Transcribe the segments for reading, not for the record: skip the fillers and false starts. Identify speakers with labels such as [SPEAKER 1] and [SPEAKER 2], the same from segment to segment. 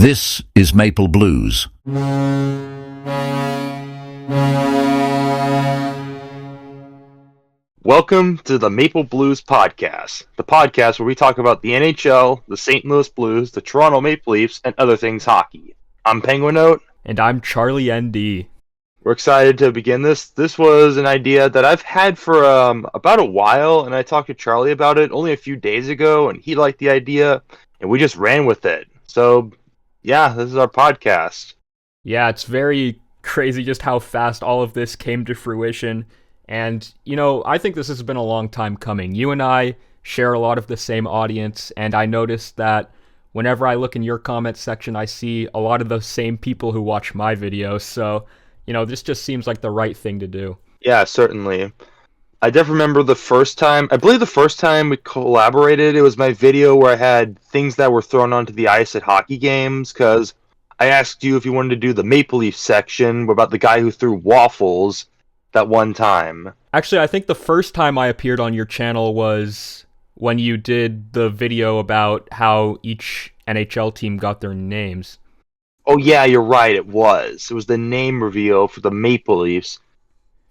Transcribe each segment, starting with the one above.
[SPEAKER 1] This is Maple Blues.
[SPEAKER 2] Welcome to the Maple Blues Podcast, the podcast where we talk about the NHL, the St. Louis Blues, the Toronto Maple Leafs, and other things hockey. I'm Penguin Note.
[SPEAKER 3] And I'm Charlie ND.
[SPEAKER 2] We're excited to begin this. This was an idea that I've had for about a while, and I talked to Charlie about it only a few days ago, and he liked the idea, and we just ran with it. So, yeah, this is our podcast.
[SPEAKER 3] Yeah, it's very crazy just how fast all of this came to fruition. And, I think this has been a long time coming. You and I share a lot of the same audience, and I noticed that whenever I look in your comment section, I see a lot of the same people who watch my videos. So, this just seems like the right thing to do.
[SPEAKER 2] Yeah, certainly. I definitely remember the first time we collaborated, it was my video where I had things that were thrown onto the ice at hockey games, because I asked you if you wanted to do the Maple Leaf section about the guy who threw waffles that one time.
[SPEAKER 3] Actually, I think the first time I appeared on your channel was when you did the video about how each NHL team got their names.
[SPEAKER 2] Oh yeah, you're right, it was. It was the name reveal for the Maple Leafs.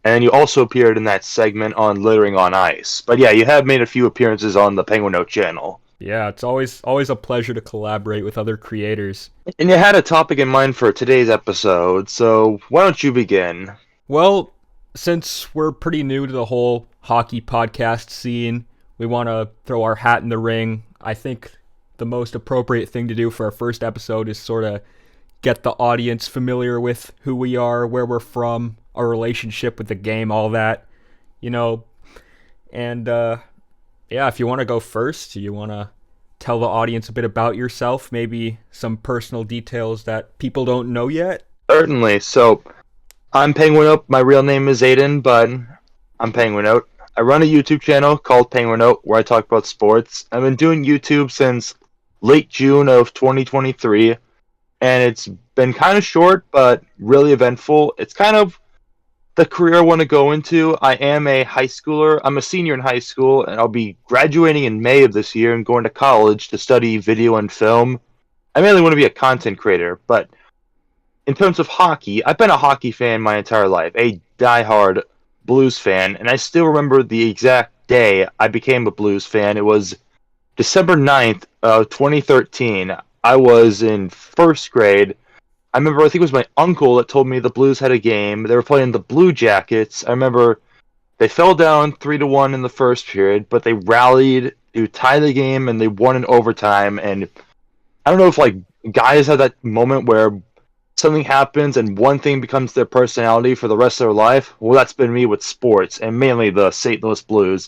[SPEAKER 2] And you also appeared in that segment on Littering on Ice. But yeah, you have made a few appearances on the Penguin Note channel.
[SPEAKER 3] Yeah, it's always a pleasure to collaborate with other creators.
[SPEAKER 2] And you had a topic in mind for today's episode, so why don't you begin?
[SPEAKER 3] Well, since we're pretty new to the whole hockey podcast scene, we want to throw our hat in the ring. I think the most appropriate thing to do for our first episode is sort of get the audience familiar with who we are, where we're from, our relationship with the game, all that, And, if you want to go first, you want to tell the audience a bit about yourself, maybe some personal details that people don't know yet?
[SPEAKER 2] Certainly. So, I'm Penguin Note. My real name is Aidan, but I'm Penguin Note. I run a YouTube channel called Penguin Note where I talk about sports. I've been doing YouTube since late June of 2023, and it's been kind of short, but really eventful. It's kind of the career I want to go into. I am a high schooler. I'm a senior in high school, and I'll be graduating in May of this year and going to college to study video and film. I mainly want to be a content creator, but in terms of hockey, I've been a hockey fan my entire life, a diehard Blues fan, and I still remember the exact day I became a Blues fan. It was December 9th of 2013. I was in first grade. I think it was my uncle that told me the Blues had a game. They were playing the Blue Jackets. I remember they fell down 3-1 in the first period, but they rallied to tie the game, and they won in overtime. And I don't know if, guys have that moment where something happens and one thing becomes their personality for the rest of their life. Well, that's been me with sports, and mainly the St. Louis Blues.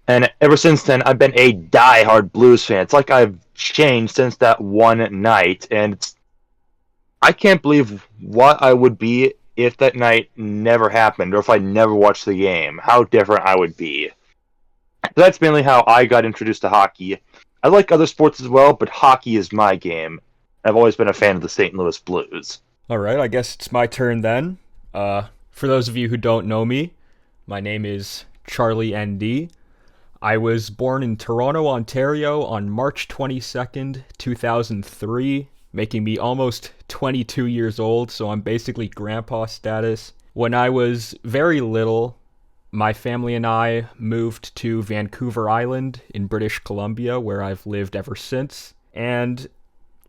[SPEAKER 2] And ever since then, I've been a diehard Blues fan. It's like I've changed since that one night, and I can't believe what I would be if that night never happened, or if I never watched the game. How different I would be. So that's mainly how I got introduced to hockey. I like other sports as well, but hockey is my game. I've always been a fan of the St. Louis Blues.
[SPEAKER 3] All right, I guess it's my turn then. For those of you who don't know me, my name is Charlie ND. I was born in Toronto, Ontario on March 22nd, 2003, making me almost 22 years old, so I'm basically grandpa status. When I was very little, my family and I moved to Vancouver Island in British Columbia, where I've lived ever since. And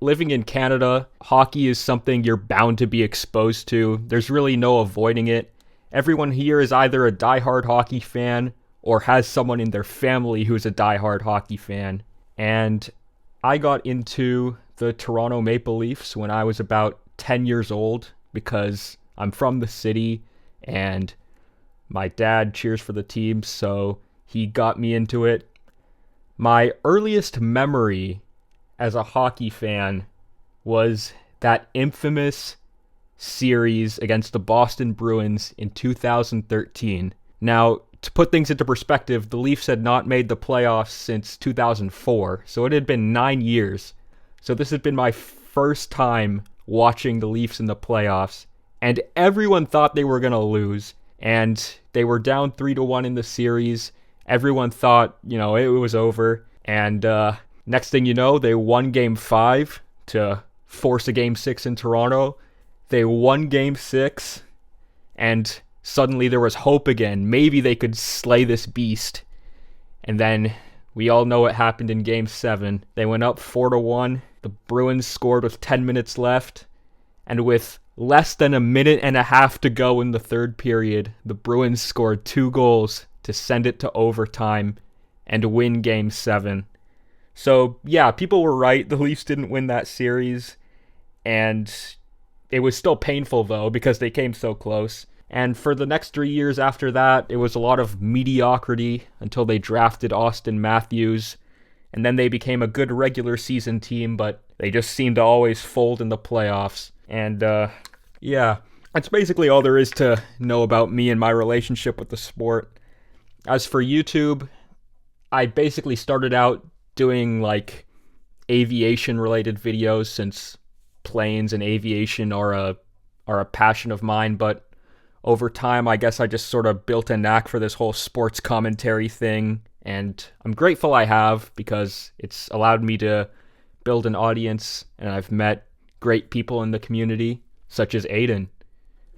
[SPEAKER 3] living in Canada, hockey is something you're bound to be exposed to. There's really no avoiding it. Everyone here is either a diehard hockey fan or has someone in their family who's a diehard hockey fan. And I got into the Toronto Maple Leafs when I was about 10 years old because I'm from the city and my dad cheers for the team, so he got me into it. My earliest memory as a hockey fan was that infamous series against the Boston Bruins in 2013. Now, to put things into perspective, the Leafs had not made the playoffs since 2004, so it had been 9 years. So this had been my first time watching the Leafs in the playoffs, and everyone thought they were going to lose, and they were down 3-1 in the series. Everyone thought, it was over, and next thing you know, they won Game 5 to force a Game 6 in Toronto. They won Game 6, and suddenly there was hope again. Maybe they could slay this beast. And then we all know what happened in Game 7. They went up 4-1. The Bruins scored with 10 minutes left. And with less than a minute and a half to go in the third period, the Bruins scored 2 goals to send it to overtime and win Game 7. So, yeah, people were right. The Leafs didn't win that series. And it was still painful, though, because they came so close. And for the next 3 years after that, it was a lot of mediocrity until they drafted Austin Matthews. And then they became a good regular season team, but they just seemed to always fold in the playoffs. And, yeah, that's basically all there is to know about me and my relationship with the sport. As for YouTube, I basically started out doing, like, aviation-related videos, since planes and aviation are a passion of mine, but over time, I guess I just sort of built a knack for this whole sports commentary thing, and I'm grateful I have, because it's allowed me to build an audience, and I've met great people in the community, such as Aidan.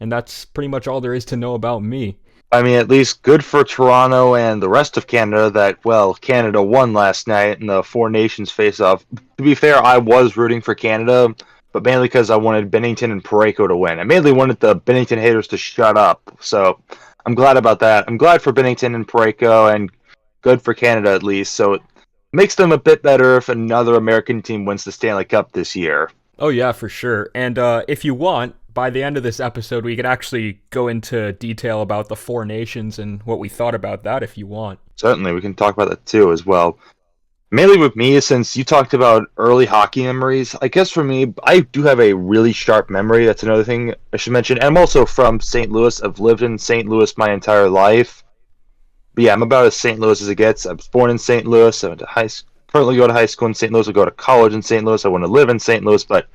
[SPEAKER 3] And that's pretty much all there is to know about me.
[SPEAKER 2] I mean, at least good for Toronto and the rest of Canada that, well, Canada won last night in the Four Nations face-off. To be fair, I was rooting for Canada, but mainly because I wanted Bennington and Parayko to win. I mainly wanted the Bennington haters to shut up, so I'm glad about that. I'm glad for Bennington and Parayko, and good for Canada at least, so it makes them a bit better if another American team wins the Stanley Cup this year.
[SPEAKER 3] Oh yeah, for sure. And if you want, by the end of this episode, we could actually go into detail about the Four Nations and what we thought about that if you want.
[SPEAKER 2] Certainly, we can talk about that too as well. Mainly with me, since you talked about early hockey memories, I guess for me, I do have a really sharp memory. That's another thing I should mention. And I'm also from St. Louis. I've lived in St. Louis my entire life. But yeah, I'm about as St. Louis as it gets. I was born in St. Louis. I went to currently go to high school in St. Louis. I go to college in St. Louis. I want to live in St. Louis, but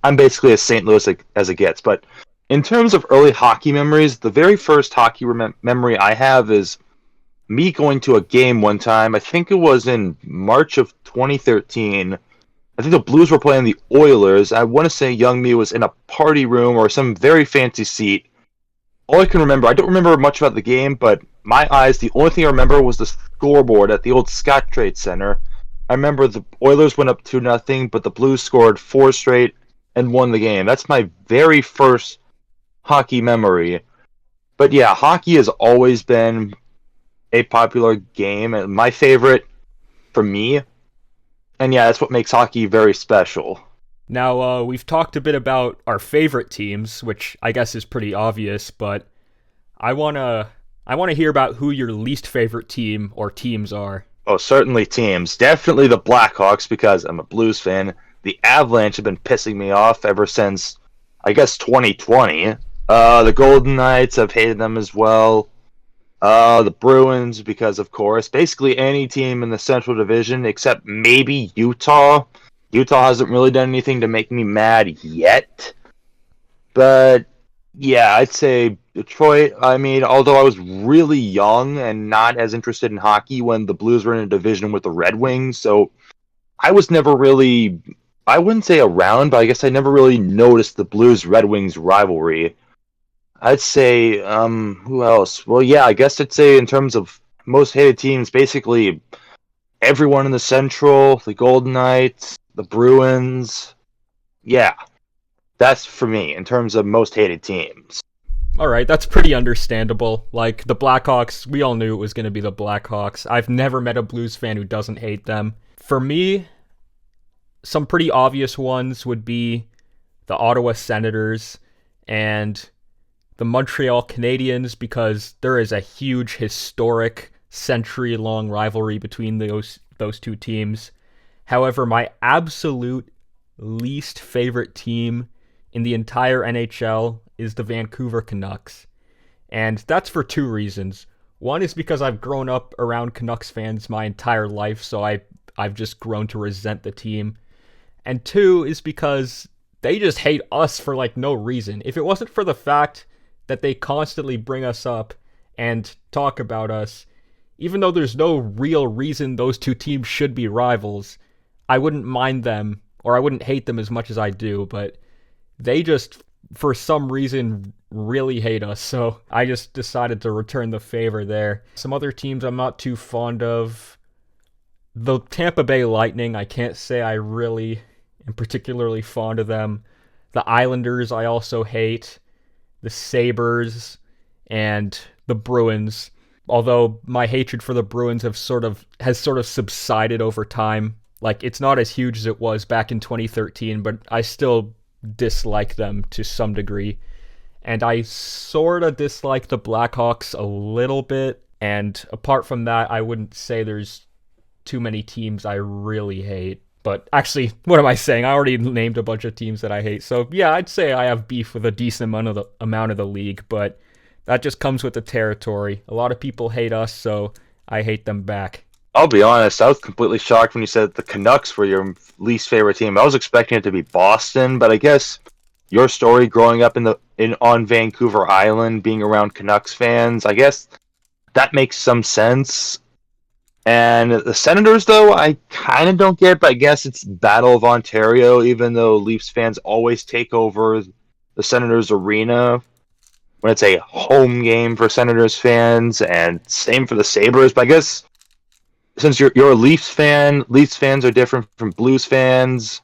[SPEAKER 2] I'm basically as St. Louis as it gets. But in terms of early hockey memories, the very first hockey memory I have is me going to a game one time. I think it was in March of 2013. I think the Blues were playing the Oilers. I want to say young me was in a party room or some very fancy seat. All I can remember, I don't remember much about the game, but my eyes, the only thing I remember was the scoreboard at the old Scott Trade Center. I remember the Oilers went up 2-0, but the Blues scored 4 straight and won the game. That's my very first hockey memory. But yeah, hockey has always been a popular game, and my favorite for me. And yeah, that's what makes hockey very special.
[SPEAKER 3] Now, we've talked a bit about our favorite teams, which I guess is pretty obvious, but I wanna hear about who your least favorite team or teams are.
[SPEAKER 2] Oh, certainly teams. Definitely the Blackhawks, because I'm a Blues fan. The Avalanche have been pissing me off ever since, I guess, 2020. The Golden Knights, I've hated them as well. The Bruins, because of course, basically any team in the Central Division except maybe Utah. Utah hasn't really done anything to make me mad yet. But yeah, I'd say Detroit. I mean, although I was really young and not as interested in hockey when the Blues were in a division with the Red Wings, so I was never really, I wouldn't say around, but I guess I never really noticed the Blues-Red Wings rivalry. I'd say, who else? Well, yeah, I guess I'd say in terms of most hated teams, basically everyone in the Central, the Golden Knights, the Bruins. Yeah, that's for me in terms of most hated teams.
[SPEAKER 3] Alright, that's pretty understandable. Like, the Blackhawks, we all knew it was going to be the Blackhawks. I've never met a Blues fan who doesn't hate them. For me, some pretty obvious ones would be the Ottawa Senators and the Montreal Canadiens, because there is a huge, historic, century-long rivalry between those two teams. However, my absolute least favorite team in the entire NHL is the Vancouver Canucks. And that's for 2 reasons. One is because I've grown up around Canucks fans my entire life, so I've just grown to resent the team. And 2 is because they just hate us for like no reason. If it wasn't for the fact that they constantly bring us up and talk about us, even though there's no real reason those two teams should be rivals, I wouldn't mind them or I wouldn't hate them as much as I do, but they just, for some reason, really hate us, so I just decided to return the favor there. Some other teams I'm not too fond of. The Tampa Bay Lightning, I can't say I really am particularly fond of them. The Islanders I also hate. The Sabres and the Bruins. Although my hatred for the Bruins has sort of subsided over time. Like, it's not as huge as it was back in 2013, but I still dislike them to some degree. And I sort of dislike the Blackhawks a little bit. And apart from that, I wouldn't say there's too many teams I really hate. But actually, what am I saying? I already named a bunch of teams that I hate. So yeah, I'd say I have beef with a decent amount of the league, but that just comes with the territory. A lot of people hate us, so I hate them back.
[SPEAKER 2] I'll be honest, I was completely shocked when you said the Canucks were your least favorite team. I was expecting it to be Boston, but I guess your story growing up on Vancouver Island, being around Canucks fans, I guess that makes some sense. And the Senators, though, I kind of don't get, but I guess it's Battle of Ontario, even though Leafs fans always take over the Senators arena when it's a home game for Senators fans, and same for the Sabres. But I guess since you're a Leafs fan, Leafs fans are different from Blues fans.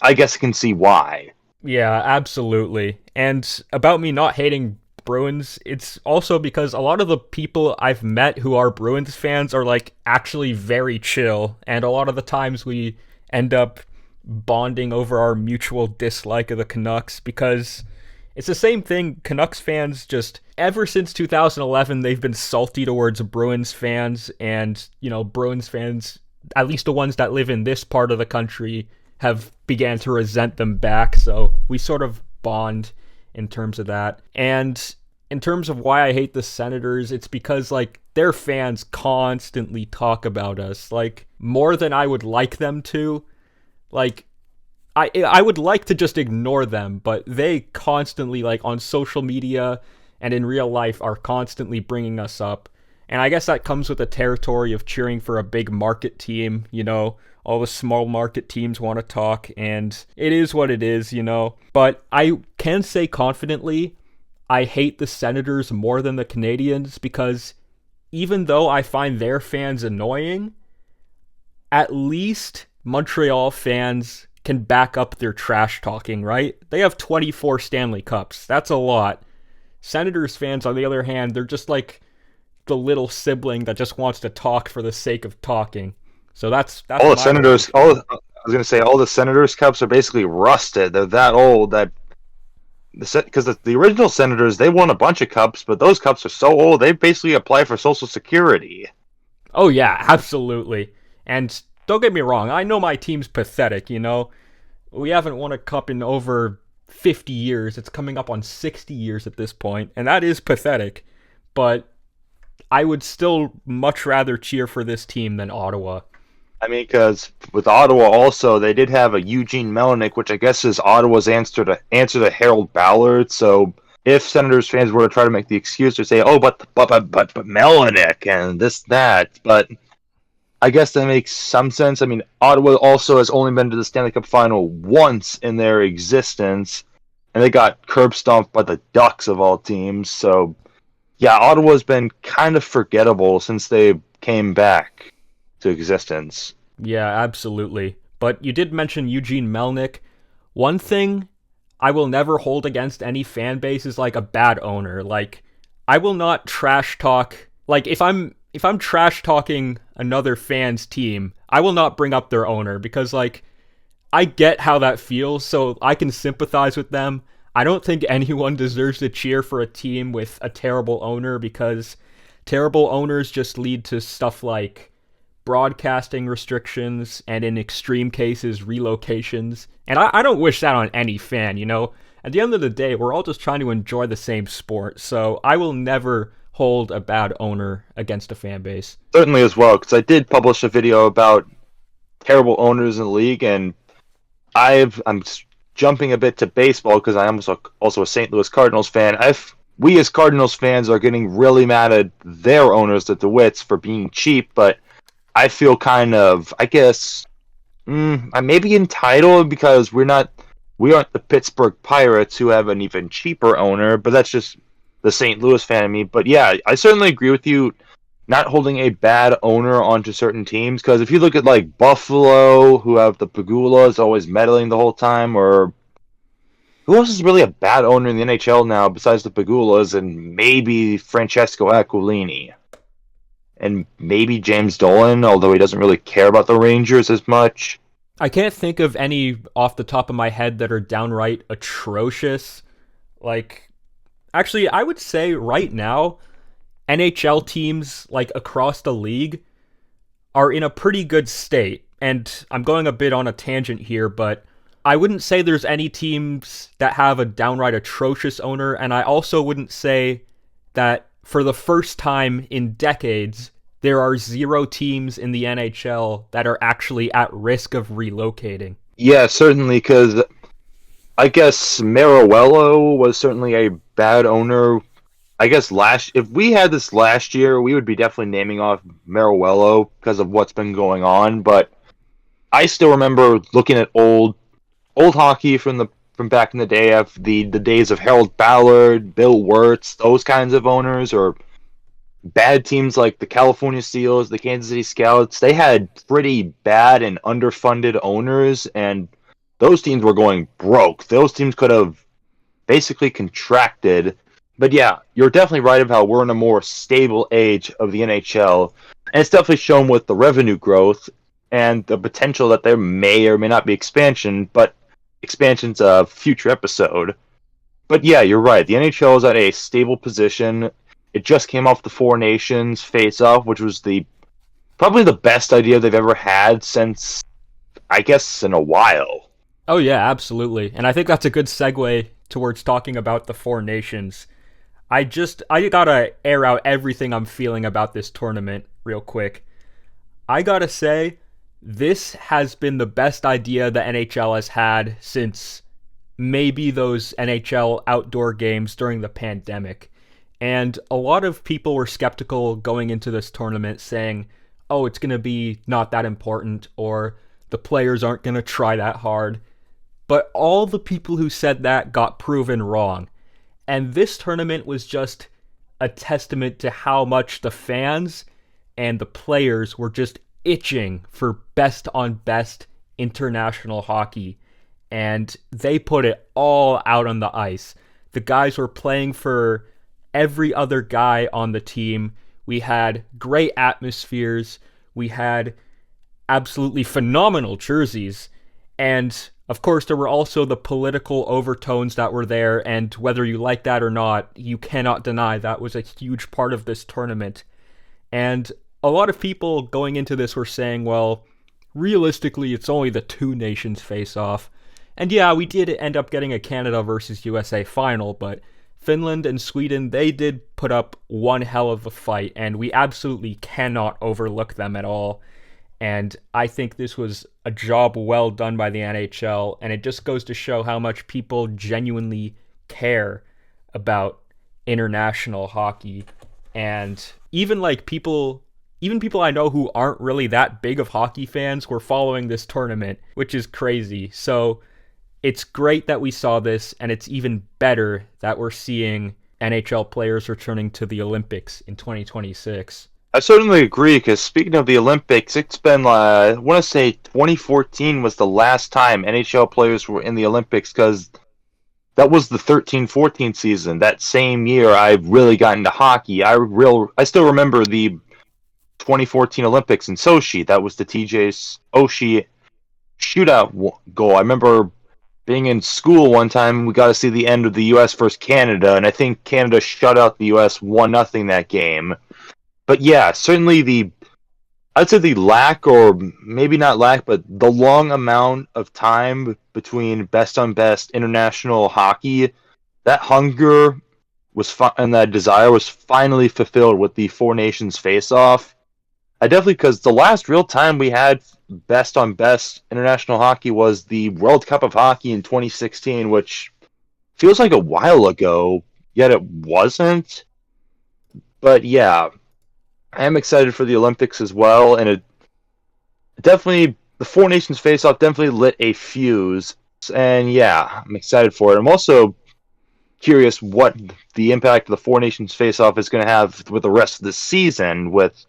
[SPEAKER 2] I guess I can see why.
[SPEAKER 3] Yeah, absolutely. And about me not hating Bruins, it's also because a lot of the people I've met who are Bruins fans are like actually very chill, and a lot of the times we end up bonding over our mutual dislike of the Canucks, because it's the same thing. Canucks fans, just ever since 2011, they've been salty towards Bruins fans, and Bruins fans, at least the ones that live in this part of the country, have began to resent them back, so we sort of bond in terms of that. And in terms of why I hate the Senators, it's because, like, their fans constantly talk about us, like, more than I would like them to. Like, I would like to just ignore them, but they constantly, like, on social media and in real life, are constantly bringing us up. And I guess that comes with the territory of cheering for a big market team, all the small market teams want to talk, and it is what it is, But I can say confidently, I hate the Senators more than the Canadiens, because even though I find their fans annoying, at least Montreal fans can back up their trash talking, right? They have 24 Stanley Cups. That's a lot. Senators fans, on the other hand, they're just like the little sibling that just wants to talk for the sake of talking. So that's
[SPEAKER 2] all the Senators. I was gonna say all the Senators Cups are basically rusted. They're that old that because the original Senators, they won a bunch of cups, but those cups are so old they basically apply for Social Security.
[SPEAKER 3] Oh yeah, absolutely. And don't get me wrong, I know my team's pathetic. We haven't won a cup in over 50 years. It's coming up on 60 years at this point, and that is pathetic. But I would still much rather cheer for this team than Ottawa.
[SPEAKER 2] I mean, because with Ottawa also, they did have a Eugene Melnyk, which I guess is Ottawa's answer to Harold Ballard. So if Senators fans were to try to make the excuse to say, "Oh, but Melnyk and this that," but I guess that makes some sense. I mean, Ottawa also has only been to the Stanley Cup final once in their existence, and they got curb stomped by the Ducks of all teams. So yeah, Ottawa's been kind of forgettable since they came back to existence.
[SPEAKER 3] Yeah, absolutely. But you did mention Eugene Melnyk. One thing I will never hold against any fan base is like a bad owner. Like, I will not trash talk. Like, if I'm trash talking another fan's team, I will not bring up their owner, because like I get how that feels, so I can sympathize with them. I don't think anyone deserves to cheer for a team with a terrible owner, because terrible owners just lead to stuff like broadcasting restrictions, and in extreme cases, relocations. And I don't wish that on any fan, At the end of the day, we're all just trying to enjoy the same sport, so I will never hold a bad owner against a fan base.
[SPEAKER 2] Certainly as well, because I did publish a video about terrible owners in the league, and I'm jumping a bit to baseball because I'm also a St. Louis Cardinals fan. We as Cardinals fans are getting really mad at their owners, the DeWitts, for being cheap, but I feel kind of, I guess, I may be entitled because we aren't the Pittsburgh Pirates who have an even cheaper owner, but that's just the St. Louis fan of me. But yeah, I certainly agree with you not holding a bad owner onto certain teams, because if you look at like Buffalo, who have the Pagulas always meddling the whole time, or who else is really a bad owner in the NHL now besides the Pagulas and maybe Francesco Aquilini? And maybe James Dolan, although he doesn't really care about the Rangers as much.
[SPEAKER 3] I can't think of any off the top of my head that are downright atrocious. Like, actually, I would say right now, NHL teams like across the league are in a pretty good state. And I'm going a bit on a tangent here, but I wouldn't say there's any teams that have a downright atrocious owner, and I also wouldn't say that for the first time in decades, there are 0 teams in the NHL that are actually at risk of relocating.
[SPEAKER 2] Yeah, certainly, because I guess Maruello was certainly a bad owner. I guess if we had this last year, we would be definitely naming off Maruello because of what's been going on. But I still remember looking at old hockey from back in the day, of the days of Harold Ballard, Bill Wirtz, those kinds of owners, or bad teams like the California Seals, the Kansas City Scouts. They had pretty bad and underfunded owners, and those teams were going broke. Those teams could have basically contracted. But yeah, you're definitely right of how we're in a more stable age of the NHL, and it's definitely shown with the revenue growth and the potential that there may or may not be expansion, but expansion's a future episode. But yeah, you're right. The NHL is at a stable position. It just came off the Four Nations face-off, which was probably the best idea they've ever had since, I guess, in a while.
[SPEAKER 3] Oh yeah, absolutely. And I think that's a good segue towards talking about the Four Nations. I gotta air out everything I'm feeling about this tournament real quick. I gotta say, this has been the best idea the NHL has had since maybe those NHL outdoor games during the pandemic. And a lot of people were skeptical going into this tournament, saying, oh, it's going to be not that important, or the players aren't going to try that hard. But all the people who said that got proven wrong. And this tournament was just a testament to how much the fans and the players were just itching for best on best international hockey. And they put it all out on the ice. The guys were playing for every other guy on the team. We had great atmospheres. We had absolutely phenomenal jerseys. And of course, there were also the political overtones that were there. And whether you like that or not, you cannot deny that was a huge part of this tournament. And a lot of people going into this were saying, well, realistically, it's only the 2 nations face off. And yeah, we did end up getting a Canada versus USA final, but Finland and Sweden, they did put up one hell of a fight, and we absolutely cannot overlook them at all. And I think this was a job well done by the NHL, and it just goes to show how much people genuinely care about international hockey. And even people I know who aren't really that big of hockey fans were following this tournament, which is crazy. So it's great that we saw this, and it's even better that we're seeing NHL players returning to the Olympics in 2026.
[SPEAKER 2] I certainly agree, because speaking of the Olympics, it's been, I want to say 2014 was the last time NHL players were in the Olympics, because that was the 13-14 season. That same year, I really got into hockey. I still remember the 2014 Olympics in Sochi. That was the TJ Oshie shootout goal. I remember being in school one time, we got to see the end of the U.S. versus Canada, and I think Canada shut out the U.S. 1-0 that game. But yeah, certainly I'd say the lack, or maybe not lack, but the long amount of time between best on best international hockey, that hunger and that desire was finally fulfilled with the Four Nations face-off. I definitely, because the last real time we had best on best international hockey was the World Cup of Hockey in 2016, which feels like a while ago, yet it wasn't. But yeah, I am excited for the Olympics as well, and it definitely the Four Nations face-off definitely lit a fuse, and yeah, I'm excited for it. I'm also curious what the impact of the Four Nations face-off is going to have with the rest of the season. With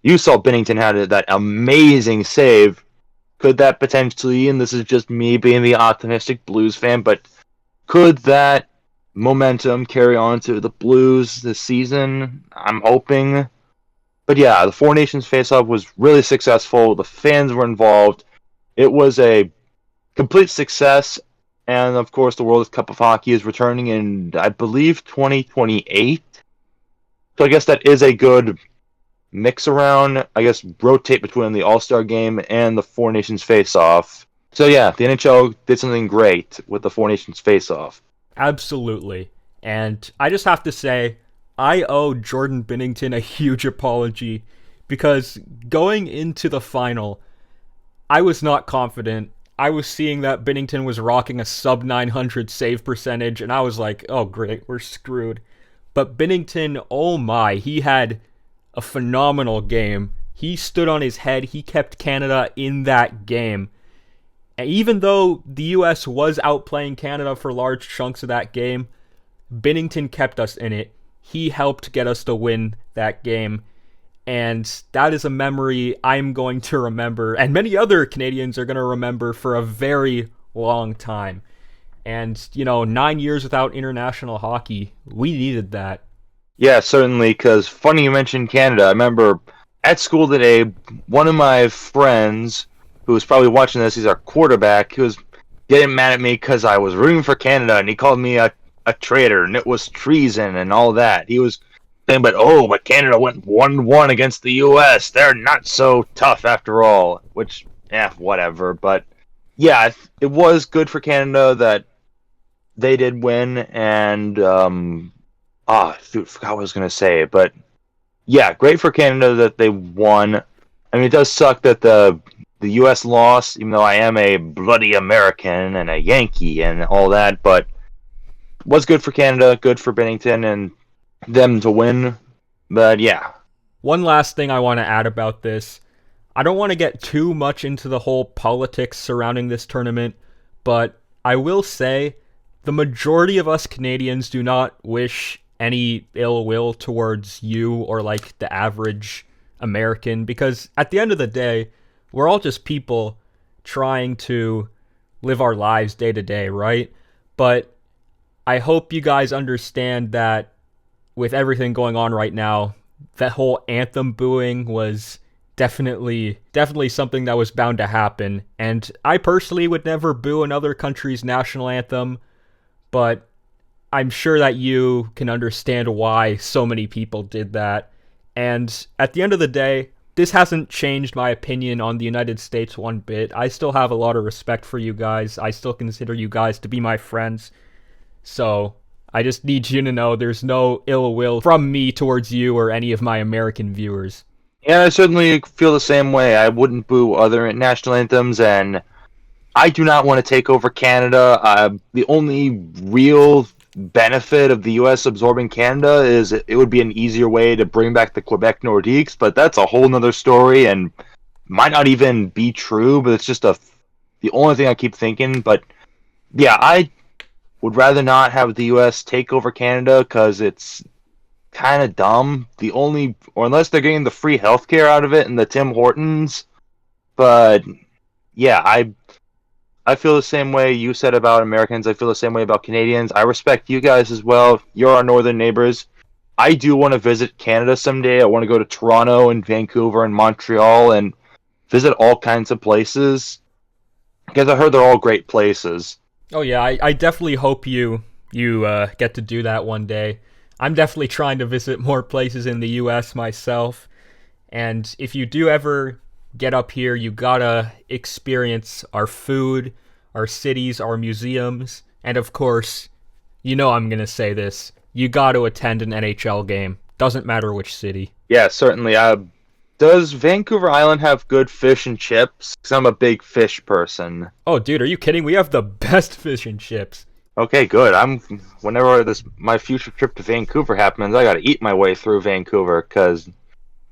[SPEAKER 2] you saw Binnington had that amazing save. Could that potentially, and this is just me being the optimistic Blues fan, but could that momentum carry on to the Blues this season? I'm hoping. But yeah, the Four Nations face-off was really successful. The fans were involved. It was a complete success. And of course, the World Cup of Hockey is returning in, I believe, 2028. So I guess that is a good mix around. I guess rotate between the All-Star game and the Four Nations face-off. So yeah, the NHL did something great with the Four Nations face-off.
[SPEAKER 3] Absolutely. And I just have to say, I owe Jordan Binnington a huge apology because going into the final, I was not confident. I was seeing that Binnington was rocking a sub 900 save percentage, and I was like, oh great, we're screwed. But Binnington, oh my, he had a phenomenal game. He stood on his head. He kept Canada in that game. And even though the US was outplaying Canada for large chunks of that game, Binnington kept us in it. He helped get us to win that game. And that is a memory I'm going to remember, and many other Canadians are going to remember for a very long time. And, 9 years without international hockey, we needed that.
[SPEAKER 2] Yeah, certainly, because funny you mentioned Canada. I remember at school today, one of my friends, who was probably watching this, he's our quarterback, he was getting mad at me because I was rooting for Canada, and he called me a traitor, and it was treason and all that. He was saying, but Canada went 1-1 against the U.S. They're not so tough after all, which, whatever. But, yeah, it was good for Canada that they did win, and, forgot what I was going to say, but, yeah, great for Canada that they won. I mean, it does suck that the U.S. lost, even though I am a bloody American and a Yankee and all that, but was good for Canada, good for Binnington, and them to win. But yeah.
[SPEAKER 3] One last thing I want to add about this. I don't want to get too much into the whole politics surrounding this tournament, but I will say the majority of us Canadians do not wish any ill will towards you or like the average American, because at the end of the day, we're all just people trying to live our lives day to day, right? But I hope you guys understand that with everything going on right now, that whole anthem booing was definitely something that was bound to happen. And I personally would never boo another country's national anthem, but I'm sure that you can understand why so many people did that. And at the end of the day, this hasn't changed my opinion on the United States one bit. I still have a lot of respect for you guys. I still consider you guys to be my friends. So I just need you to know there's no ill will from me towards you or any of my American viewers.
[SPEAKER 2] Yeah, I certainly feel the same way. I wouldn't boo other national anthems, and I do not want to take over Canada. The only real benefit of the U.S. absorbing Canada is it would be an easier way to bring back the Quebec Nordiques, but that's a whole nother story and might not even be true, but it's just the only thing I keep thinking. But yeah, I would rather not have the U.S. take over Canada because it's kind of dumb. Or unless they're getting the free healthcare out of it and the Tim Hortons. But yeah, I feel the same way you said about Americans. I feel the same way about Canadians. I respect you guys as well. You're our northern neighbors. I do want to visit Canada someday. I want to go to Toronto and Vancouver and Montreal and visit all kinds of places. Because I heard they're all great places.
[SPEAKER 3] Oh yeah, I definitely hope you get to do that one day. I'm definitely trying to visit more places in the U.S. myself. And if you do ever get up here, you gotta experience our food, our cities, our museums, and of course, I'm gonna say this, you gotta attend an NHL game. Doesn't matter which city.
[SPEAKER 2] Yeah, certainly. Does Vancouver Island have good fish and chips? Because I'm a big fish person.
[SPEAKER 3] Oh, dude, are you kidding? We have the best fish and chips.
[SPEAKER 2] Okay, good. Whenever my future trip to Vancouver happens, I gotta eat my way through Vancouver, because,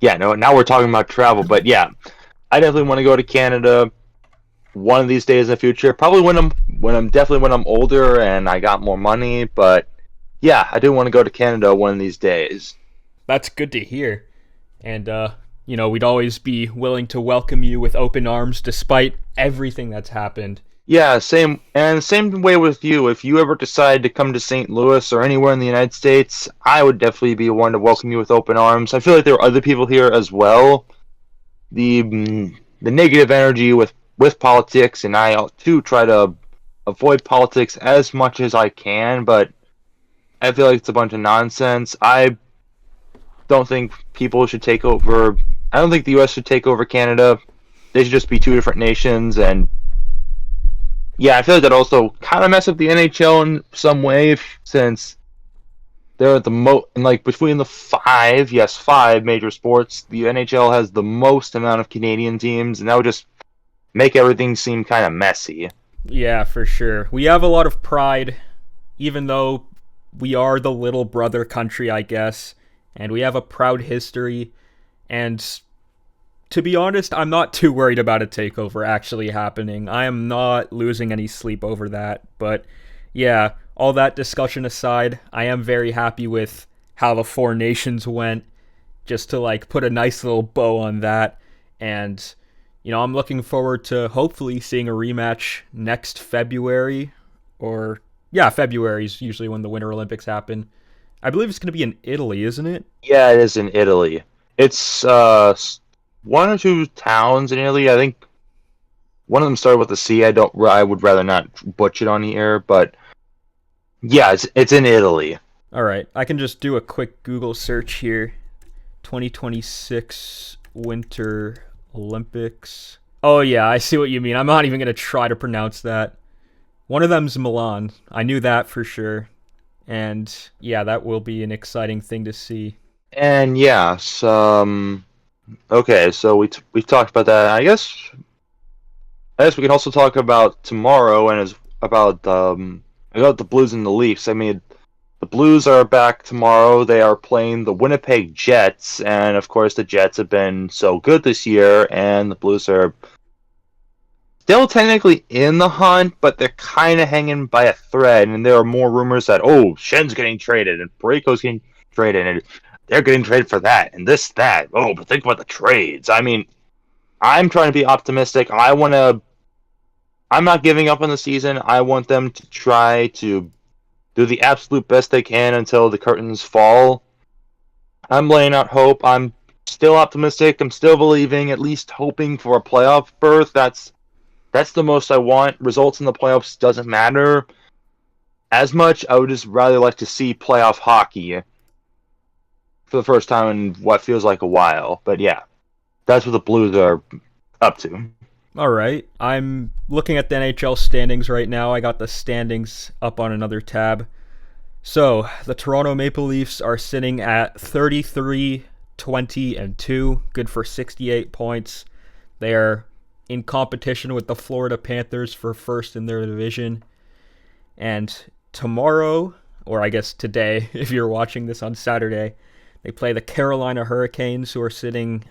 [SPEAKER 2] now we're talking about travel, but yeah. I definitely want to go to Canada one of these days in the future. Probably when I'm older and I got more money. But yeah, I do want to go to Canada one of these days.
[SPEAKER 3] That's good to hear. And, we'd always be willing to welcome you with open arms despite everything that's happened.
[SPEAKER 2] Yeah, same way with you. If you ever decide to come to St. Louis or anywhere in the United States, I would definitely be one to welcome you with open arms. I feel like there are other people here as well. The negative energy with politics, and I too try to avoid politics as much as I can, but I feel like it's a bunch of nonsense. I don't think people should take over. I don't think the U.S. should take over Canada. They should just be two different nations, and yeah, I feel like that also kind of mess up the NHL in some way, since they're the like between the five major sports, the NHL has the most amount of Canadian teams, and that would just make everything seem kind of messy.
[SPEAKER 3] Yeah, for sure. We have a lot of pride, even though we are the little brother country, I guess, and we have a proud history, and to be honest, I'm not too worried about a takeover actually happening. I am not losing any sleep over that. But yeah, all that discussion aside, I am very happy with how the Four Nations went, just to like put a nice little bow on that. And, I'm looking forward to hopefully seeing a rematch next February. Or, yeah, February is usually when the Winter Olympics happen. I believe it's going to be in Italy, isn't it?
[SPEAKER 2] Yeah, it is in Italy. It's one or two towns in Italy. I think one of them started with a C. I would rather not butcher it on the air, but yeah, it's in Italy.
[SPEAKER 3] All right, I can just do a quick Google search here. 2026 Winter Olympics. Oh yeah, I see what you mean. I'm not even gonna try to pronounce that. One of them's Milan. I knew that for sure. And yeah, that will be an exciting thing to see.
[SPEAKER 2] And yeah, okay, so we've talked about that. I guess we can also talk about tomorrow and about the Blues and the Leafs. I mean, the Blues are back tomorrow. They are playing the Winnipeg Jets, and of course the Jets have been so good this year, and the Blues are still technically in the hunt, but they're kind of hanging by a thread. And there are more rumors that Shen's getting traded and Parayko's getting traded, and they're getting traded for that and that. Oh, but think about the trades. I mean, I'm trying to be optimistic. I'm not giving up on the season. I want them to try to do the absolute best they can until the curtains fall. I'm laying out hope. I'm still optimistic. I'm still believing, at least hoping for a playoff berth. That's the most I want. Results in the playoffs doesn't matter as much. I would just rather like to see playoff hockey for the first time in what feels like a while. But yeah, that's what the Blues are up to.
[SPEAKER 3] All right. I'm looking at the NHL standings right now. I got the standings up on another tab. So, the Toronto Maple Leafs are sitting at 33, 20, and 2, good for 68 points. They are in competition with the Florida Panthers for first in their division. And tomorrow, or I guess today, if you're watching this on Saturday, they play the Carolina Hurricanes, who are sitting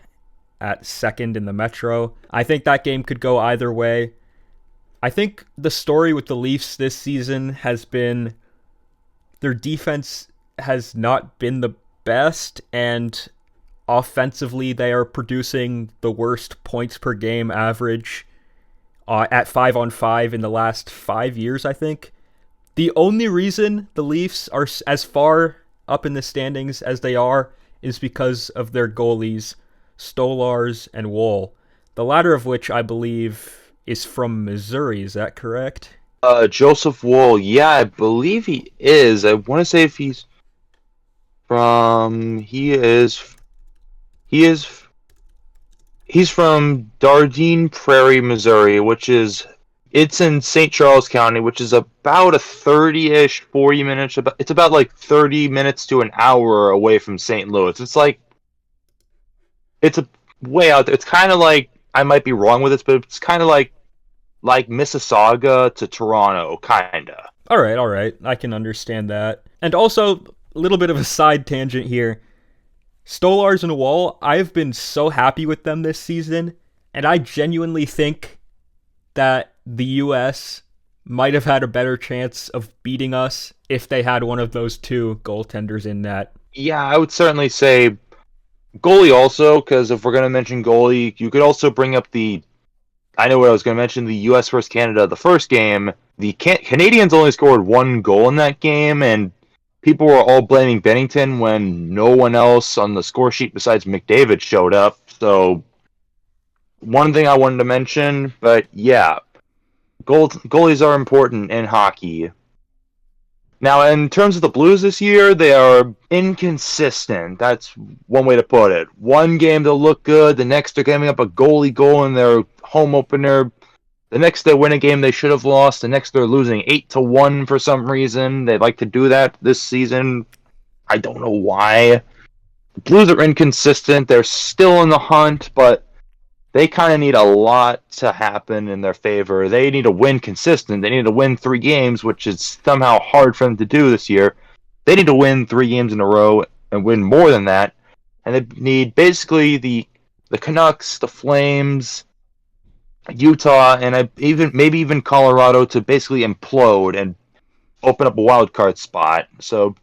[SPEAKER 3] at second in the Metro. I think that game could go either way. I think the story with the Leafs this season has been their defense has not been the best, and offensively they are producing the worst points per game average at 5-on-5 in the last 5 years, I think. The only reason the Leafs are as far up in the standings as they are is because of their goalies, Stolars and Woll, the latter of which I believe is from Missouri. Is that correct?
[SPEAKER 2] Joseph Woll, yeah, I believe he is. I want to say if he's from... He's from Dardine Prairie, Missouri, it's in St. Charles County, which is about a 30-ish, 40 minutes, it's about like 30 minutes to an hour away from St. Louis. It's a way out there. It's kind of like, I might be wrong with this, but it's kind of like Mississauga to Toronto, kinda.
[SPEAKER 3] All right. I can understand that. And also, a little bit of a side tangent here. Stolars and Woll, I've been so happy with them this season. And I genuinely think that the US might have had a better chance of beating us if they had one of those two goaltenders in net.
[SPEAKER 2] Yeah, I would certainly say goalie also, because if we're going to mention goalie, you could also bring up the. I know what I was going to mention, the U.S. versus Canada, the first game. The Canadians only scored one goal in that game, and people were all blaming Bennington when no one else on the score sheet besides McDavid showed up. So, one thing I wanted to mention, but yeah, goalies are important in hockey. Now, in terms of the Blues this year, they are inconsistent. That's one way to put it. One game they'll look good, the next they're giving up a goalie goal in their home opener. The next they win a game they should have lost. The next they're losing 8-1 for some reason. They like to do that this season. I don't know why. The Blues are inconsistent. They're still in the hunt, but they kind of need a lot to happen in their favor. They need to win consistent. They need to win 3 games, which is somehow hard for them to do this year. They need to win 3 games in a row and win more than that. And they need basically the Canucks, the Flames, Utah, and maybe even Colorado to basically implode and open up a wild card spot. So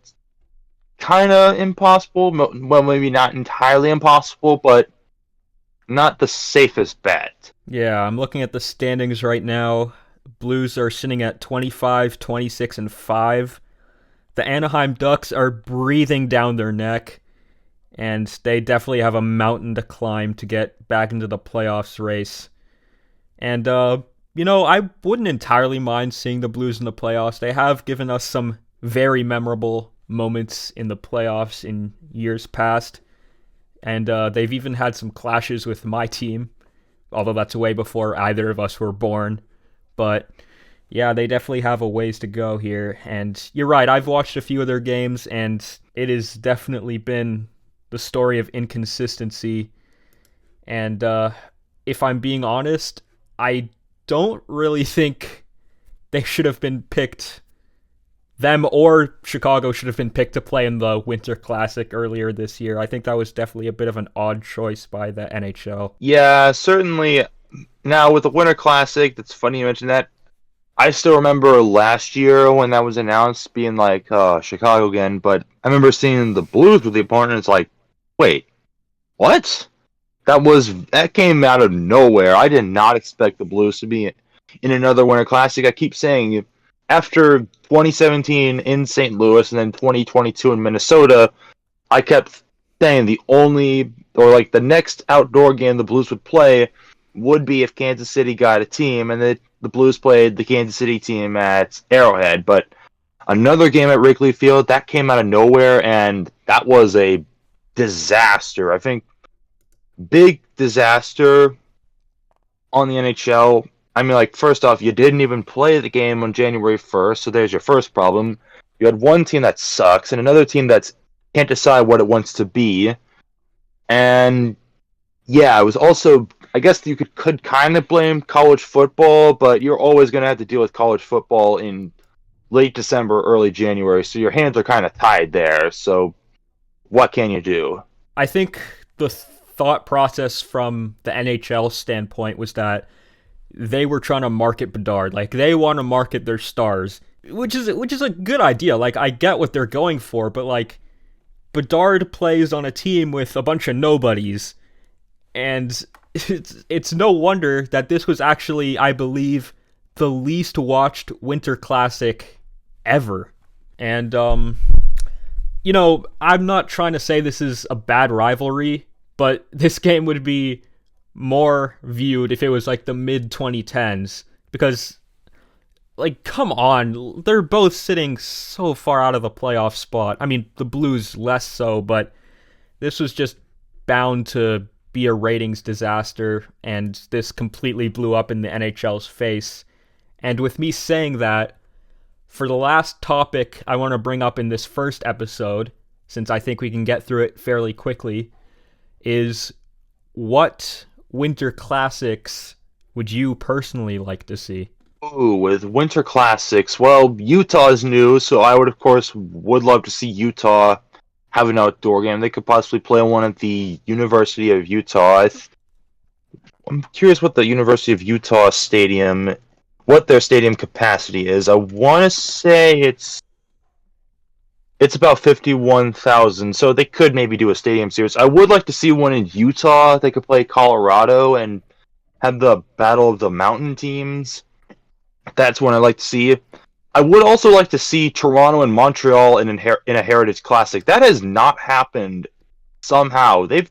[SPEAKER 2] kind of impossible. Well, maybe not entirely impossible, but not the safest bet.
[SPEAKER 3] Yeah, I'm looking at the standings right now. Blues are sitting at 25, 26, and 5. The Anaheim Ducks are breathing down their neck, and they definitely have a mountain to climb to get back into the playoffs race. And, I wouldn't entirely mind seeing the Blues in the playoffs. They have given us some very memorable moments in the playoffs in years past. And they've even had some clashes with my team, although that's way before either of us were born. But yeah, they definitely have a ways to go here. And you're right, I've watched a few of their games, and it has definitely been the story of inconsistency. And if I'm being honest, I don't really think they should have been picked. Them or Chicago should have been picked to play in the Winter Classic earlier this year. I think that was definitely a bit of an odd choice by the NHL.
[SPEAKER 2] Yeah, certainly. Now, with the Winter Classic, it's funny you mentioned that. I still remember last year when that was announced being like, Chicago again, but I remember seeing the Blues with the opponent, and it's like, wait, what? That came out of nowhere. I did not expect the Blues to be in another Winter Classic. I keep saying, after 2017 in St. Louis and then 2022 in Minnesota, I kept saying the next outdoor game the Blues would play would be if Kansas City got a team, and the Blues played the Kansas City team at Arrowhead. But another game at Wrigley Field, that came out of nowhere, and that was a disaster. I think big disaster on the NHL. I mean, first off, you didn't even play the game on January 1st, so there's your first problem. You had one team that sucks, and another team that can't decide what it wants to be. And, yeah, it was also, I guess you could kind of blame college football, but you're always going to have to deal with college football in late December, early January, so your hands are kind of tied there. So, what can you do?
[SPEAKER 3] I think the thought process from the NHL standpoint was that they were trying to market Bedard. They want to market their stars, which is a good idea. I get what they're going for, but Bedard plays on a team with a bunch of nobodies, and it's no wonder that this was actually, I believe, the least watched Winter Classic ever. And I'm not trying to say this is a bad rivalry, but this game would be more viewed if it was the mid 2010s, because come on, they're both sitting so far out of the playoff spot. I mean, the Blues less so, but this was just bound to be a ratings disaster, and this completely blew up in the NHL's face. And with me saying that, for the last topic I want to bring up in this first episode, since I think we can get through it fairly quickly, is what Winter Classics would you personally like to see?
[SPEAKER 2] Ooh, with Winter Classics, well, Utah is new, so I would love to see Utah have an outdoor game. They could possibly play one at the University of Utah. I'm curious what the University of Utah stadium, what their stadium capacity is. I want to say it's about 51,000, so they could maybe do a stadium series. I would like to see one in Utah. They could play Colorado and have the battle of the mountain teams. That's one I'd like to see. I would also like to see Toronto and Montreal in a Heritage Classic. That has not happened somehow. The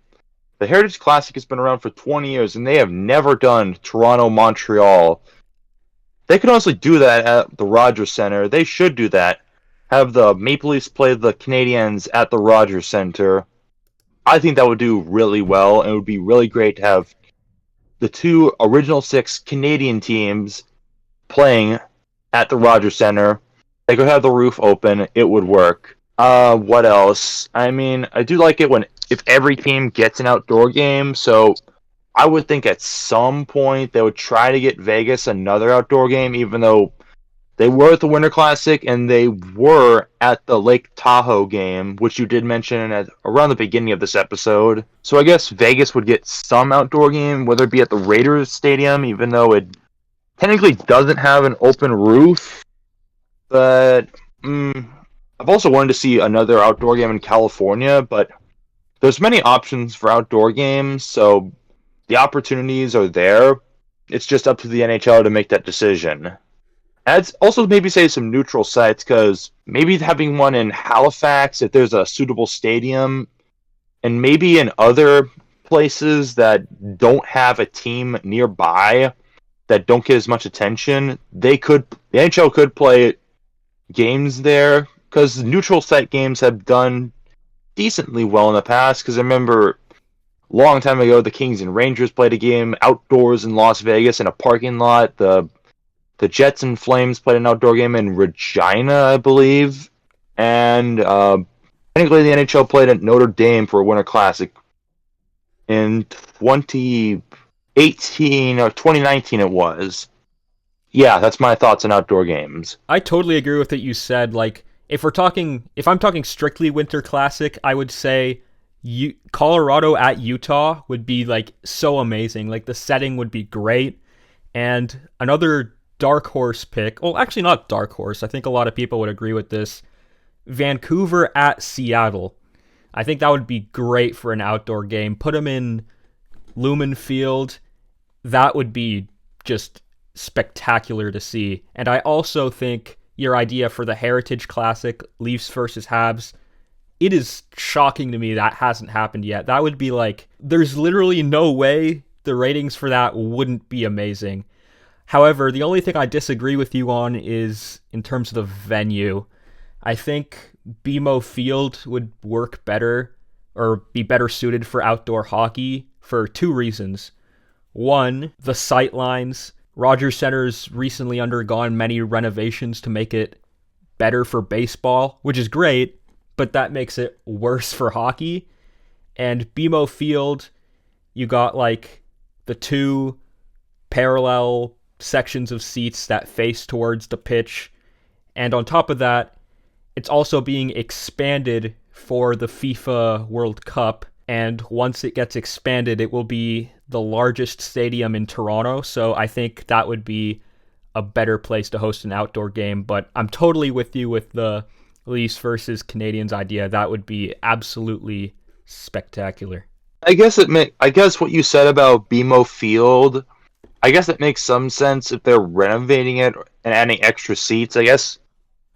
[SPEAKER 2] Heritage Classic has been around for 20 years, and they have never done Toronto-Montreal. They could honestly do that at the Rogers Centre. They should do that. Have the Maple Leafs play the Canadiens at the Rogers Centre. I think that would do really well, and it would be really great to have the two original 6 Canadian teams playing at the Rogers Centre. They could have the roof open. It would work. What else? I mean, I do like it if every team gets an outdoor game, so I would think at some point they would try to get Vegas another outdoor game, even though they were at the Winter Classic and they were at the Lake Tahoe game, which you did mention around the beginning of this episode. So I guess Vegas would get some outdoor game, whether it be at the Raiders Stadium, even though it technically doesn't have an open roof. But I've also wanted to see another outdoor game in California, but there's many options for outdoor games, so the opportunities are there. It's just up to the NHL to make that decision. I'd also maybe say some neutral sites, because maybe having one in Halifax, if there's a suitable stadium, and maybe in other places that don't have a team nearby, that don't get as much attention, the NHL could play games there, because neutral site games have done decently well in the past, because I remember a long time ago, the Kings and Rangers played a game outdoors in Las Vegas in a parking lot. The Jets and Flames played an outdoor game in Regina, I believe. And technically the NHL played at Notre Dame for a Winter Classic in 2018 or 2019 it was. Yeah, that's my thoughts on outdoor games.
[SPEAKER 3] I totally agree with what you said. Like, if I'm talking strictly Winter Classic, I would say Colorado at Utah would be like so amazing. Like, the setting would be great. And another dark horse pick, well, actually not dark horse, I think a lot of people would agree with this, Vancouver at Seattle. I think that would be great for an outdoor game. Put them in Lumen Field. That would be just spectacular to see. And I also think your idea for the Heritage Classic, Leafs versus Habs, it is shocking to me that hasn't happened yet. That would be like, there's literally no way the ratings for that wouldn't be amazing. However, the only thing I disagree with you on is in terms of the venue. I think BMO Field would work better or be better suited for outdoor hockey for 2 reasons. One, the sightlines. Rogers Center's recently undergone many renovations to make it better for baseball, which is great, but that makes it worse for hockey. And BMO Field, you got like the 2 parallel sections of seats that face towards the pitch. And on top of that, it's also being expanded for the FIFA World Cup. And once it gets expanded, it will be the largest stadium in Toronto. So I think that would be a better place to host an outdoor game. But I'm totally with you with the Leafs versus Canadiens idea. That would be absolutely spectacular.
[SPEAKER 2] I guess what you said about BMO Field, I guess it makes some sense if they're renovating it and adding extra seats. I guess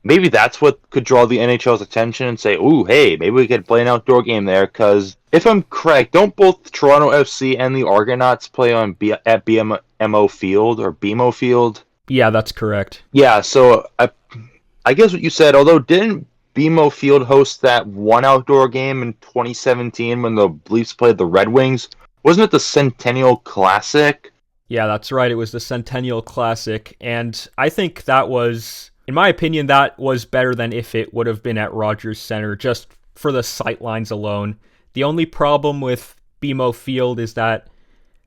[SPEAKER 2] maybe that's what could draw the NHL's attention and say, ooh, hey, maybe we could play an outdoor game there. Because if I'm correct, don't both Toronto FC and the Argonauts play at BMO Field or BMO Field?
[SPEAKER 3] Yeah, that's correct.
[SPEAKER 2] Yeah, so I guess what you said, although didn't BMO Field host that one outdoor game in 2017 when the Leafs played the Red Wings? Wasn't it the Centennial Classic?
[SPEAKER 3] Yeah, that's right. It was the Centennial Classic, and I think that was, in my opinion, that was better than if it would have been at Rogers Centre, just for the sightlines alone. The only problem with BMO Field is that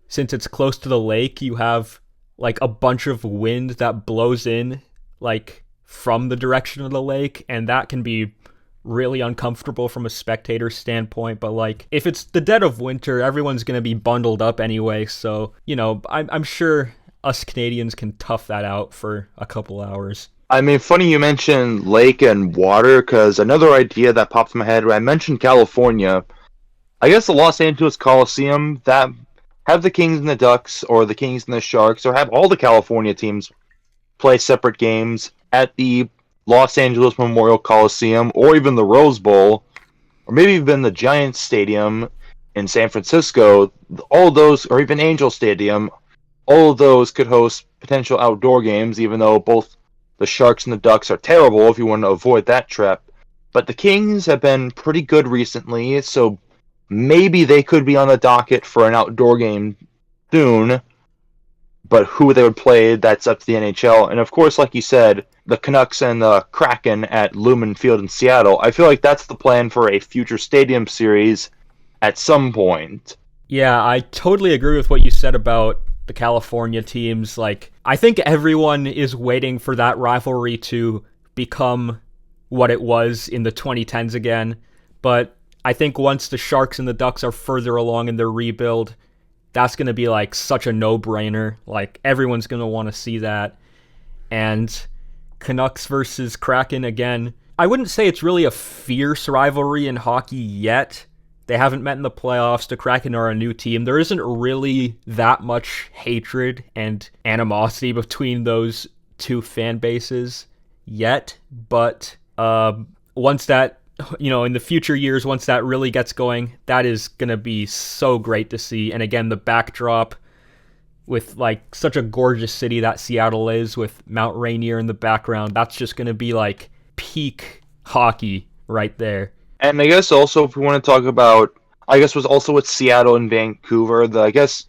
[SPEAKER 3] since it's close to the lake, you have like a bunch of wind that blows in like from the direction of the lake, and that can be really uncomfortable from a spectator standpoint, but like if it's the dead of winter, everyone's going to be bundled up anyway, so I'm sure us Canadians can tough that out for a couple hours.
[SPEAKER 2] I mean, funny you mentioned lake and water, because another idea that popped in my head when I mentioned California, I guess the Los Angeles Coliseum, that have the Kings and the Ducks, or the Kings and the Sharks, or have all the California teams play separate games at the Los Angeles Memorial Coliseum, or even the Rose Bowl, or maybe even the Giants Stadium in San Francisco. All of those, or even Angel Stadium, all of those could host potential outdoor games, even though both the Sharks and the Ducks are terrible if you want to avoid that trap. But the Kings have been pretty good recently, so maybe they could be on the docket for an outdoor game soon. But who they would play, that's up to the NHL. And of course, like you said, the Canucks and the Kraken at Lumen Field in Seattle. I feel like that's the plan for a future stadium series at some point.
[SPEAKER 3] Yeah, I totally agree with what you said about the California teams. Like, I think everyone is waiting for that rivalry to become what it was in the 2010s again. But I think once the Sharks and the Ducks are further along in their rebuild, that's going to be like such a no-brainer. Like, everyone's going to want to see that. And Canucks versus Kraken again. I wouldn't say it's really a fierce rivalry in hockey yet. They haven't met in the playoffs. The Kraken are a new team. There isn't really that much hatred and animosity between those two fan bases yet. But once that, in the future years, once that really gets going, that is going to be so great to see. And again, the backdrop with like such a gorgeous city that Seattle is, with Mount Rainier in the background, that's just going to be like peak hockey right there.
[SPEAKER 2] And I guess also, if we want to talk about, I guess was also with Seattle and Vancouver, I guess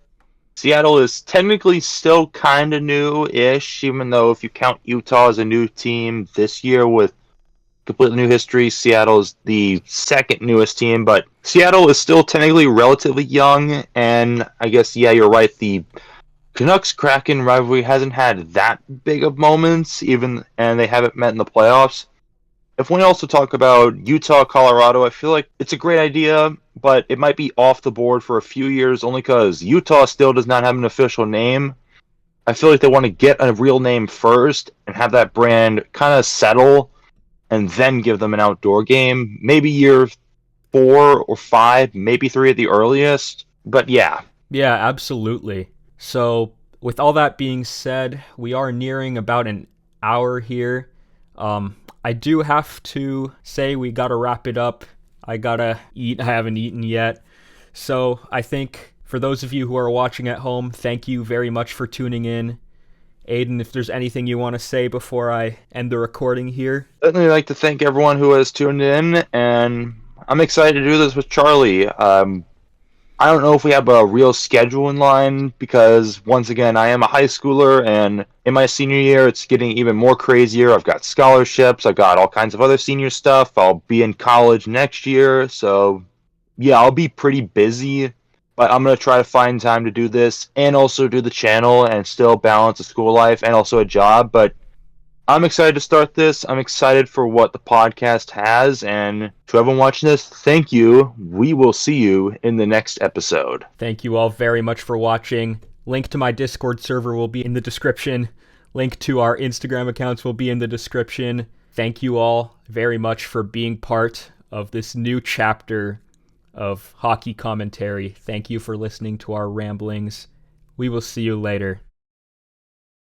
[SPEAKER 2] Seattle is technically still kind of new-ish, even though if you count Utah as a new team this year with completely new history, Seattle is the second newest team, but Seattle is still technically relatively young, and I guess, yeah, you're right, the Canucks-Kraken rivalry hasn't had that big of moments, and they haven't met in the playoffs. If we also talk about Utah, Colorado, I feel like it's a great idea, but it might be off the board for a few years only because Utah still does not have an official name. I feel like they want to get a real name first and have that brand kind of settle and then give them an outdoor game. Maybe year 4 or 5, maybe 3 at the earliest. But yeah.
[SPEAKER 3] Yeah, absolutely. So with all that being said, we are nearing about an hour here. I do have to say we gotta wrap it up. I gotta eat. I haven't eaten yet. So I think for those of you who are watching at home, thank you very much for tuning in. Aidan, if there's anything you want to say before I end the recording here.
[SPEAKER 2] I'd like to thank everyone who has tuned in, and I'm excited to do this with Charlie. I don't know if we have a real schedule in line because, once again, I am a high schooler, and in my senior year, it's getting even more crazier. I've got scholarships. I've got all kinds of other senior stuff. I'll be in college next year, so yeah, I'll be pretty busy, but I'm going to try to find time to do this and also do the channel and still balance a school life and also a job, but I'm excited to start this. I'm excited for what the podcast has, and to everyone watching this, thank you. We will see you in the next episode.
[SPEAKER 3] Thank you all very much for watching. Link to my Discord server will be in the description. Link to our Instagram accounts will be in the description. Thank you all very much for being part of this new chapter of hockey commentary. Thank you for listening to our ramblings. We will see you later.